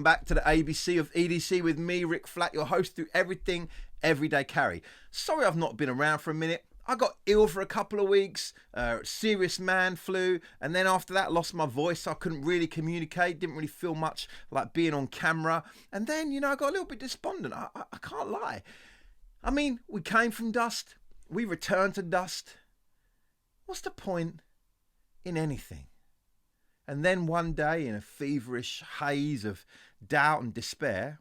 back to the ABC of EDC with me, Rick Flatt, your host through everything, everyday carry. Sorry I've not been around for a minute. I got ill for a couple of weeks, serious man flu, and then after that lost my voice, so I couldn't really communicate, didn't really feel much like being on camera, and then, you know, I got a little bit despondent, I can't lie. I mean, we came from dust, we returned to dust. What's the point in anything? And then one day, in a feverish haze of doubt and despair,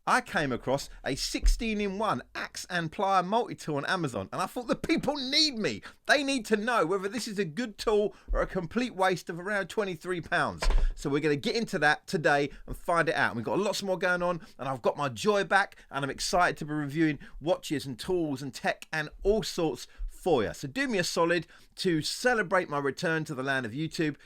I came across a 16-in-1 axe and plier multi-tool on Amazon, and I thought the people need me. They need to know whether this is a good tool or a complete waste of around £23. So we're going to get into that today and find it out. And we've got lots more going on, and I've got my Enjoi back, and I'm excited to be reviewing watches and tools and tech and all sorts for you. So do me a solid to celebrate my return to the land of YouTube.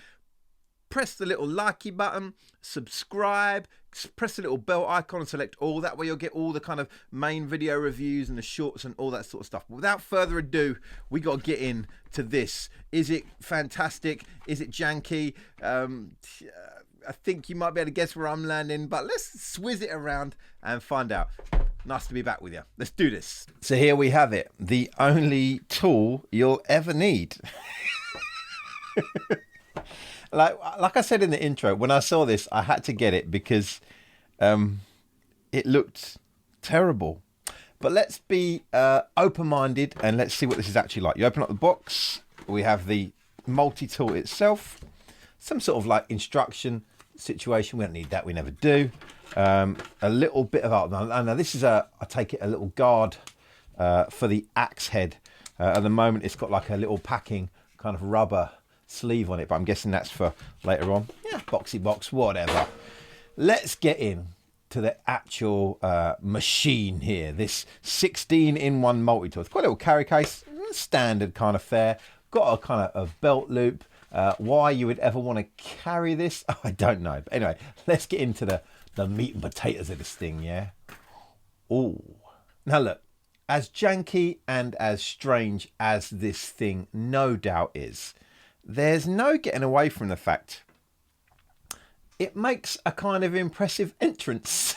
Press the little likey button, subscribe, press the little bell icon and select all. That way you'll get all the kind of main video reviews and the shorts and all that sort of stuff. But without further ado, we got to get into this. Is it fantastic? Is it janky? I think you might be able to guess where I'm landing, but let's swizz it around and find out. Nice to be back with you. Let's do this. So here we have it. The only tool you'll ever need. Like I said in the intro, when I saw this, I had to get it because it looked terrible. But let's be open-minded and let's see what this is actually like. You open up the box, we have the multi-tool itself, some sort of like instruction situation. We don't need that, we never do. A little bit of art. Now this is I take it a little guard for the axe head. At the moment, it's got like a little packing kind of rubber sleeve on it, but I'm guessing that's for later on. Yeah, boxy box, whatever. Let's get in to the actual machine here. This 16-in-1 multi-tool. It's got a little carry case, standard kind of fare. Got a kind of a belt loop. Why you would ever want to carry this, I don't know. But anyway, let's get into the meat and potatoes of this thing, yeah? Oh, now look, as janky and as strange as this thing no doubt is, there's no getting away from the fact it makes a kind of impressive entrance.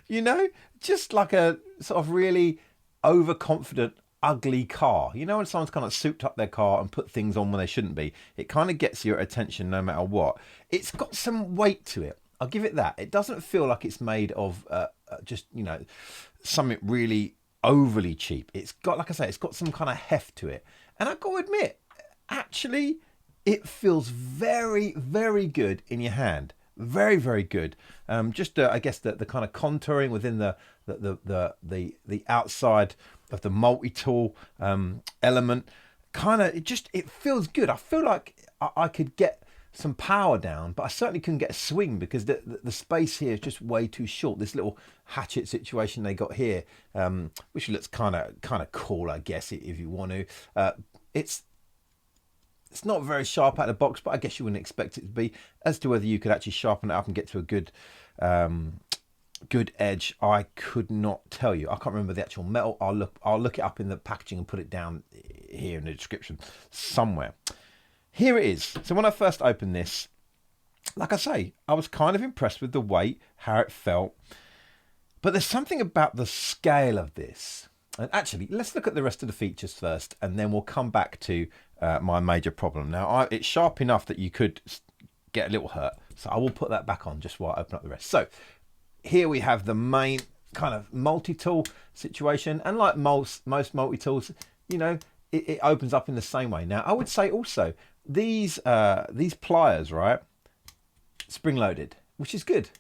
You know, just like a sort of really overconfident, ugly car. You know, when someone's kind of souped up their car and put things on when they shouldn't be, it kind of gets your attention no matter what. It's got some weight to it. I'll give it that. It doesn't feel like it's made of just, you know, something really overly cheap. It's got, like I say, it's got some kind of heft to it. And I've got to admit, actually, it feels very, very good in your hand. Very, very good. Just, I guess, the kind of contouring within the outside of the multi-tool element, kind of, it feels good. I feel like I could get some power down, but I certainly couldn't get a swing because the space here is just way too short. This little hatchet situation they got here, which looks kind of cool, I guess, if you want to. It's not very sharp out of the box, but I guess you wouldn't expect it to be. As to whether you could actually sharpen it up and get to a good edge, I could not tell you. I can't remember the actual metal. I'll look it up in the packaging and put it down here in the description somewhere. Here it is. So when I first opened this, like I say, I was kind of impressed with the weight, how it felt. But there's something about the scale of this. And actually, let's look at the rest of the features first, and then we'll come back to my major problem. Now, it's sharp enough that you could get a little hurt, so I will put that back on just while I open up the rest. So here we have the main kind of multi-tool situation, and like most multi-tools, you know, it opens up in the same way. Now, I would say also these pliers, right, spring-loaded, which is good.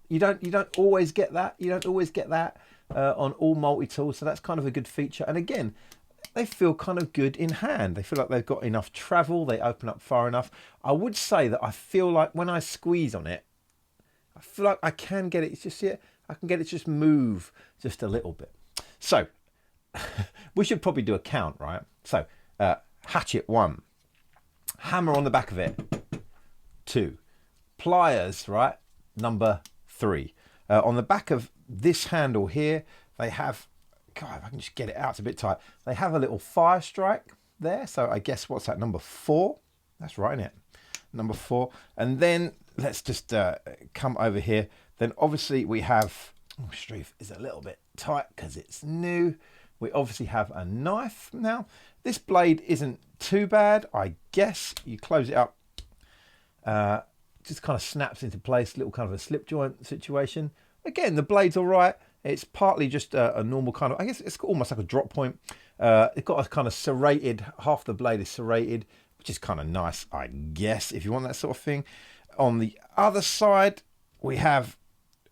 You don't always get that. You don't always get that on all multi-tools, so that's kind of a good feature. And again, they feel kind of good in hand. They feel like they've got enough travel. They open up far enough. I would say that I feel like when I squeeze on it, I feel like I can get it. It's just, yeah, I can get it to just move just a little bit. So we should probably do a count, right? So hatchet 1, hammer on the back of it 2, pliers, right, number 3. On the back of this handle here, they have, God, if I can just get it out, it's a bit tight. They have a little fire strike there. So I guess, what's that, number 4? That's right, isn't it? Number 4. And then let's just come over here. Then obviously we have, oh, Struth is a little bit tight because it's new. We obviously have a knife now. This blade isn't too bad, I guess. You close it up, just kind of snaps into place, little kind of a slip joint situation. Again, the blade's all right. It's partly just a normal kind of, I guess it's almost like a drop point. It's got a kind of serrated, half the blade is serrated, which is kind of nice, I guess, if you want that sort of thing. On the other side, we have,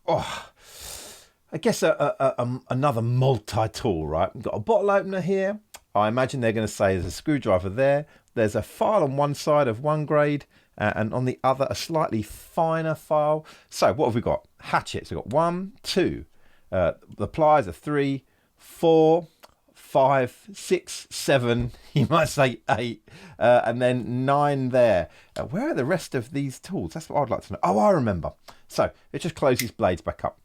I guess another multi-tool, right? We've got a bottle opener here. I imagine they're going to say there's a screwdriver there. There's a file on one side of one grade, and on the other, a slightly finer file. So what have we got? Hatchets. We've got 1, 2. The pliers are 3, 4, 5, 6, 7. You might say 8, and then 9 there. Where are the rest of these tools? That's what I'd like to know. Oh, I remember. So it just closes blades back up.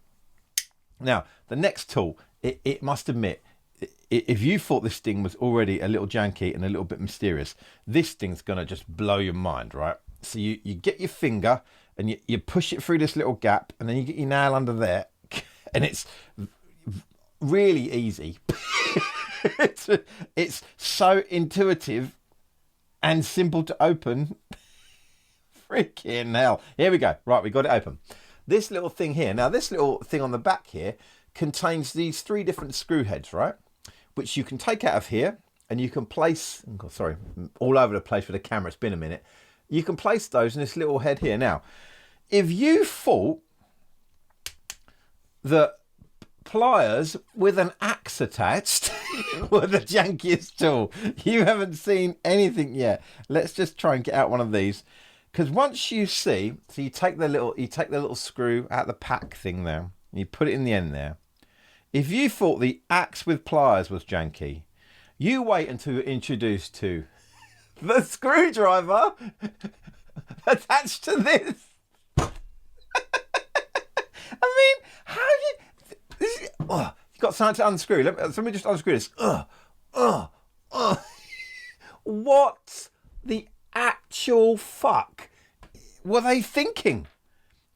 Now, the next tool, it must admit, if you thought this thing was already a little janky and a little bit mysterious, this thing's going to just blow your mind, right? So you get your finger and you push it through this little gap, and then you get your nail under there, and it's really easy. It's so intuitive and simple to open. Freaking hell. Here we go. Right, we got it open. This little thing here, now this little thing on the back here contains these 3 different screw heads, right? Which you can take out of here and you can place, oh, sorry, all over the place with the camera, it's been a minute. You can place those in this little head here. Now, if you thought that pliers with an axe attached were the jankiest tool, you haven't seen anything yet. Let's just try and get out one of these. Because once you see, so you take the little screw out the pack thing there, and you put it in the end there. If you thought the axe with pliers was janky, you wait until you're introduced to the screwdriver attached to this. I mean, how you? This is, you've got something to unscrew. Let me just unscrew this. What the actual fuck were they thinking?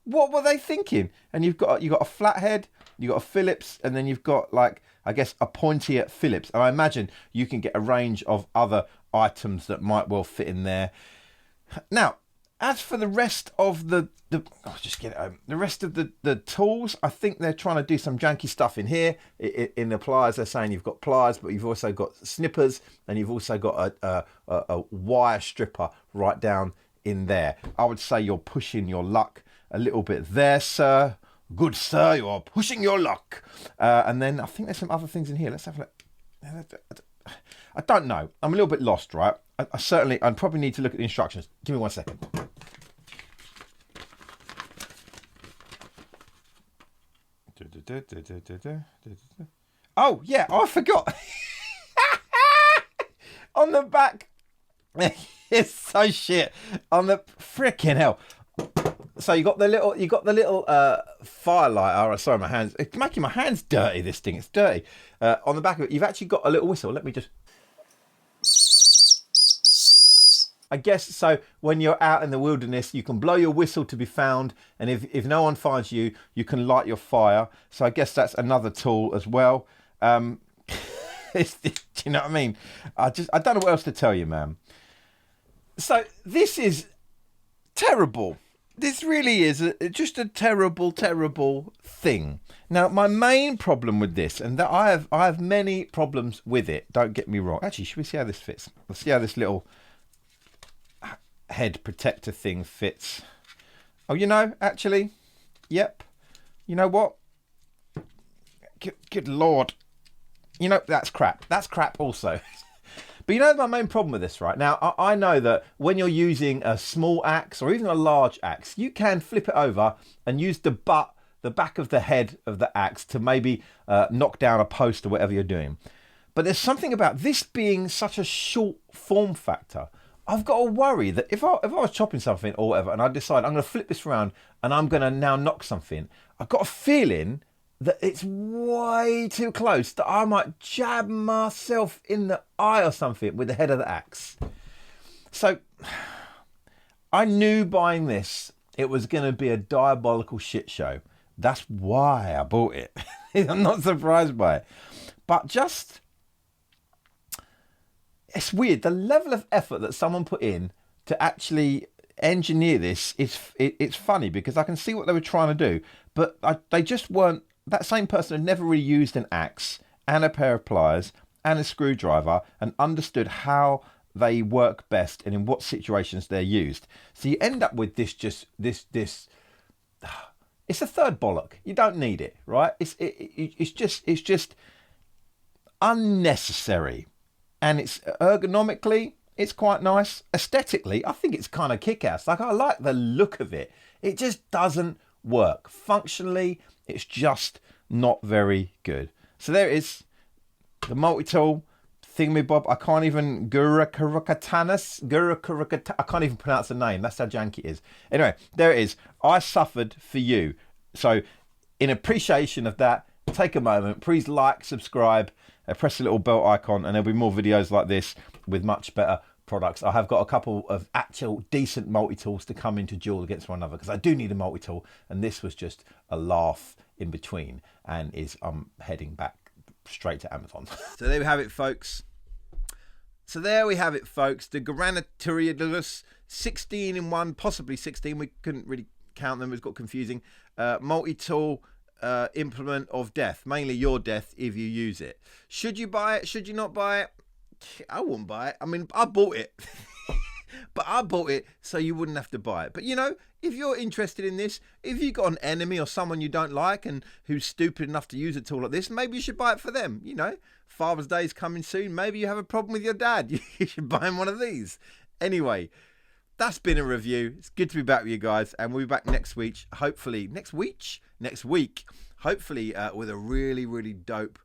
What were they thinking? And you've got a flathead, you've got a Phillips, and then you've got, like, I guess, a pointier Phillips. And I imagine you can get a range of other items that might well fit in there. Now, as for the rest of the just get it open. The rest of the tools, I think they're trying to do some janky stuff in here. In the pliers, they're saying you've got pliers, but you've also got snippers, and you've also got a wire stripper right down in there. I would say you're pushing your luck a little bit there, sir. Good sir, you are pushing your luck. And then I think there's some other things in here. Let's have a look. I don't know. I'm a little bit lost, right? I probably need to look at the instructions. Give me 1 second. Oh, yeah, I forgot. On the back. It's so shit. On the freaking hell. So you got the little firelighter. Sorry, my hands. It's making my hands dirty. This thing, it's dirty. On the back of it, you've actually got a little whistle. Let me just. I guess so. When you're out in the wilderness, you can blow your whistle to be found, and if no one finds you, you can light your fire. So I guess that's another tool as well. Do you know what I mean? I don't know what else to tell you, man. So this is terrible. This really is just a terrible, terrible thing. Now, my main problem with this, and that I have many problems with it. Don't get me wrong. Actually, should we see how this fits? Let's see how this little head protector thing fits. Oh, actually, yep. You know what? Good Lord. That's crap. That's crap also. But my main problem with this, right? Now, I know that when you're using a small axe or even a large axe, you can flip it over and use the back of the head of the axe to maybe knock down a post or whatever you're doing. But there's something about this being such a short form factor. I've got to worry that if I was chopping something or whatever and I decide I'm going to flip this around and I'm going to now knock something, I've got a feeling that it's way too close, that I might jab myself in the eye or something with the head of the axe. So I knew buying this it was going to be a diabolical shit show. That's why I bought it. I'm not surprised by it. But just, it's weird. The level of effort that someone put in to actually engineer this, it's funny because I can see what they were trying to do. But they just weren't, that same person had never really used an axe and a pair of pliers and a screwdriver and understood how they work best and in what situations they're used. So you end up with this it's a third bollock. You don't need it, right? It's just unnecessary, and it's ergonomically, it's quite nice. Aesthetically, I think it's kind of kick-ass. Like, I like the look of it. It just doesn't work functionally. It's just not very good. So there it is, the multi-tool thingamabob. I can't even I can't even pronounce the name. That's how janky it is. Anyway, there it is. I suffered for you. So in appreciation of that, take a moment, please like, subscribe, press the little bell icon, and there'll be more videos like this with much better products. I have got a couple of actual decent multi-tools to come into duel against one another, because I do need a multi-tool, and this was just a laugh in between, and I'm heading back straight to Amazon. So there we have it, folks. The Granatoriadus 16 in one, possibly 16. We couldn't really count them. It's got confusing. Multi-tool implement of death, mainly your death if you use it. Should you buy it? Should you not buy it? I wouldn't buy it. I mean, I bought it. But I bought it so you wouldn't have to buy it. But, you know, if you're interested in this, if you've got an enemy or someone you don't like and who's stupid enough to use a tool like this, maybe you should buy it for them. You know, Father's Day is coming soon. Maybe you have a problem with your dad. You should buy him one of these. Anyway, that's been a review. It's good to be back with you guys. And we'll be back next week. Hopefully, next week. Hopefully with a really, really dope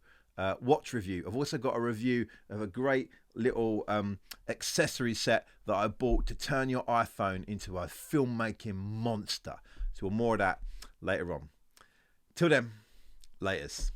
watch review. I've also got a review of a great little accessory set that I bought to turn your iPhone into a filmmaking monster. So more of that later on. Till then, laters.